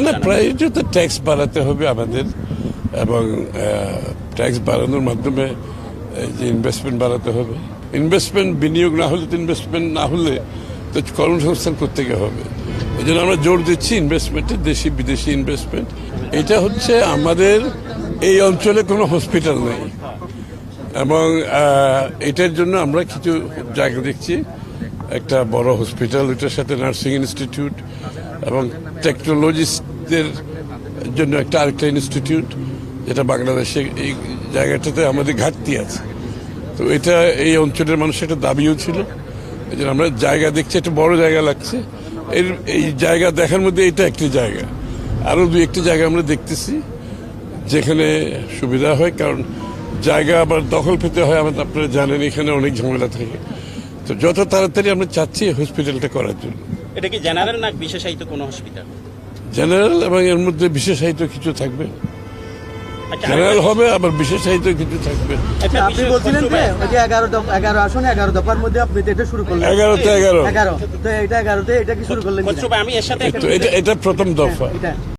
না প্রায়োরিটিতে ট্যাক্স বাড়াতে হবে আমাদের, এবং ট্যাক্স বাড়ানোর মাধ্যমে যে ইনভেস্টমেন্ট বাড়াতে হবে। ইনভেস্টমেন্ট বিনিয়োগ না হলে তো ইনভেস্টমেন্ট না হলে তো কর্মসংস্থান করতে গিয়ে হবে। এই জন্য আমরা জোর দিচ্ছি ইনভেস্টমেন্টে, দেশি বিদেশি ইনভেস্টমেন্ট। এটা হচ্ছে আমাদের এই অঞ্চলে কোনো হসপিটাল নেই, এবং এটার জন্য আমরা কিছু জায়গা দেখছি। একটা বড় হসপিটাল, ওইটার সাথে নার্সিং ইনস্টিটিউট এবং টেকনোলজিস্টদের জন্য একটা আরেকটা ইনস্টিটিউট, যেটা বাংলাদেশে এই জায়গাটাতে আমাদের ঘাটতি আছে। তো এটা এই অঞ্চলের মানুষের একটা দাবিও ছিল। এই জন্য আমরা জায়গা দেখছি, একটা বড় জায়গা লাগছে। এই জায়গা দেখার মধ্যে এটা একটি জায়গা, আরও দুই একটি জায়গা আমরা দেখতেছি যেখানে সুবিধা হয়, কারণ জায়গা আবার দখল পেতে হয়। আমাদের আপনারা জানেন এখানে অনেক ঝামেলা থাকে। তো যত তাড়াতাড়ি আমরা চাচ্ছি হসপিটালটা করার জন্য। এটা কি জেনারেল না বিশেষায়িত কোনো হসপিটাল? জেনারেল, এবং এর মধ্যে বিশেষায়িত কিছু থাকবে। জেনারেল হবে, আবার বিশেষায়িত কিছু থাকবে। আপনি বলছিলেন যে ওই যে 11 আসনে 11 দফার মধ্যে আপনি এটা শুরু করলেন। 11তে 11 11 তো এটা 11তে এটা কি শুরু করলেন? আমি এর সাথে এটা প্রথম দফা।